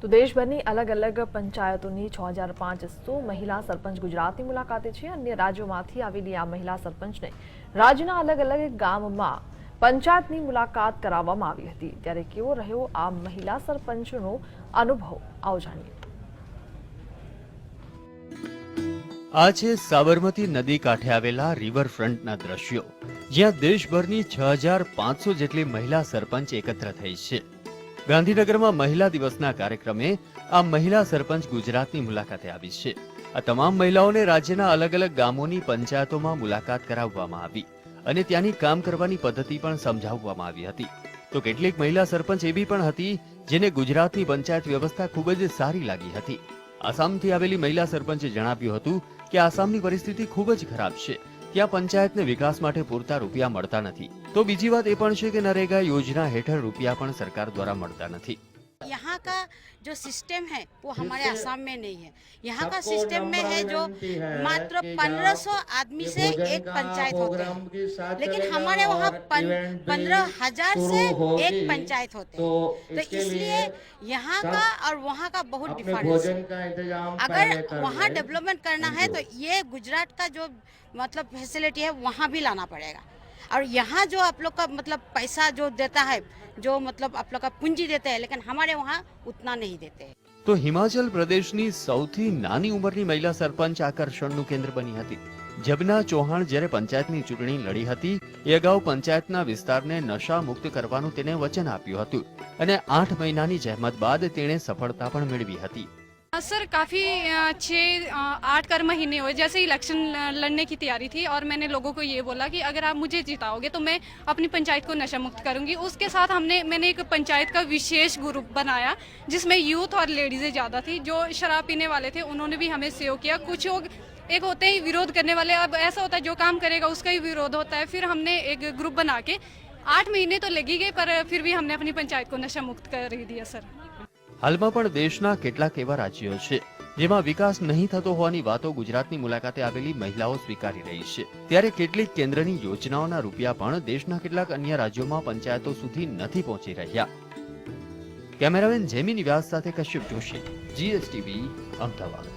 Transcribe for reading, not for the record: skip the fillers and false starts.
તો દેશભરની અલગ અલગ પંચાયતોની 6500 મહિલા સરપંચ ગુજરાતની મુલાકાતે છે। અન્ય રાજ્યોમાંથી આવેલી આ મહિલા સરપંચને રાજ્યના અલગ અલગ ગામમાં પંચાયતની મુલાકાત કરાવવામાં આવી હતી। ત્યારે કેવો રહ્યો આ મહિલા સરપંચનો અનુભવ, આવો જાણીએ। આ છે સાબરમતી નદી કાંઠે આવેલા રિવરફ્રન્ટના દ્રશ્યો, જ્યાં દેશભરની 6500 જેટલી મહિલા સરપંચ એકત્ર થઈ છે। ગાંધીનગરમાં મહિલા દિવસના કાર્યક્રમે આ મહિલા સરપંચ ગુજરાતની મુલાકાતે આવી છે। આ તમામ મહિલાઓને રાજ્યના અલગ અલગ ગામોની પંચાયતોમાં મુલાકાત કરાવવામાં આવી અને ત્યાંની કામ કરવાની પદ્ધતિ પણ સમજાવવામાં આવી હતી। તો કેટલીક મહિલા સરપંચ એવી પણ હતી જેને ગુજરાતની પંચાયત વ્યવસ્થા ખૂબ જ સારી લાગી હતી। આસામથી આવેલી મહિલા સરપંચે જણાવ્યું હતું કે આસામની પરિસ્થિતિ ખૂબ જ ખરાબ છે, ત્યાં પંચાયતને વિકાસ માટે પૂરતા રૂપિયા મળતા નથી। તો બીજી વાત એ પણ છે કે નરેગા યોજના હેઠળ રૂપિયા પણ સરકાર દ્વારા મળતા નથી। यहाँ का जो सिस्टम है वो हमारे असम में नहीं है। यहाँ का सिस्टम में है जो मात्र 1500 आदमी से एक पंचायत होते हैं, लेकिन हमारे वहाँ 15,000 से एक पंचायत होते हैं। तो इसलिए यहाँ का और वहाँ का बहुत डिफरेंस है। अगर वहाँ डेवलपमेंट करना है तो ये गुजरात का जो मतलब फैसिलिटी है वहाँ भी लाना पड़ेगा। और यहाँ जो आप लोग का मतलब पैसा जो देता है, जो मतलब आप लोग का पूंजी देते हैं, लेकिन हमारे वहाँ उतना नहीं देते हैं। तो हिमाचल प्रदेशની સૌથી નાની ઉંમરની મહિલા સરપંચ આકર્ષણનું કેન્દ્ર બની હતી। જબના ચૌહાણ જ્યારે પંચાયતની ચૂંટણી લડી હતી એ અગાઉ પંચાયતના વિસ્તારને નશા મુક્ત કરવાનું તેને વચન આપ્યું હતું અને 8 મહિનાની જહેમત બાદ તેણે સફળતા પણ મેળવી હતી। सर काफ़ी 6-8 महीने हुए जैसे इलेक्शन लड़ने की तैयारी थी और मैंने लोगों को ये बोला कि अगर आप मुझे जिताओगे तो मैं अपनी पंचायत को नशा मुक्त करूंगी। उसके साथ मैंने एक पंचायत का विशेष ग्रुप बनाया जिसमें यूथ और लेडीज़ें ज़्यादा थी। जो शराब पीने वाले थे उन्होंने भी हमें सहयोग किया। कुछ लोग एक होते ही विरोध करने वाले, अब ऐसा होता है जो काम करेगा उसका ही विरोध होता है। फिर हमने एक ग्रुप बना के 8 महीने तो लगी गए पर फिर भी हमने अपनी पंचायत को नशा मुक्त कर दिया। सर હાલમાં પણ દેશના કેટલાક એવા રાજ્યો છે જેમાં વિકાસ નહીં થતો હોવાની વાતો ગુજરાતની મુલાકાતે આવેલી મહિલાઓ સ્વીકારી રહી છે। ત્યારે કેટલીક કેન્દ્રની યોજનાઓના રૂપિયા પણ દેશના કેટલાક અન્ય રાજ્યોમાં પંચાયતો સુધી નથી પહોંચી રહ્યા। કેમેરામેન જેમિની વ્યાસ સાથે કશ્યપ જોશી, GSTV, અમદાવાદ।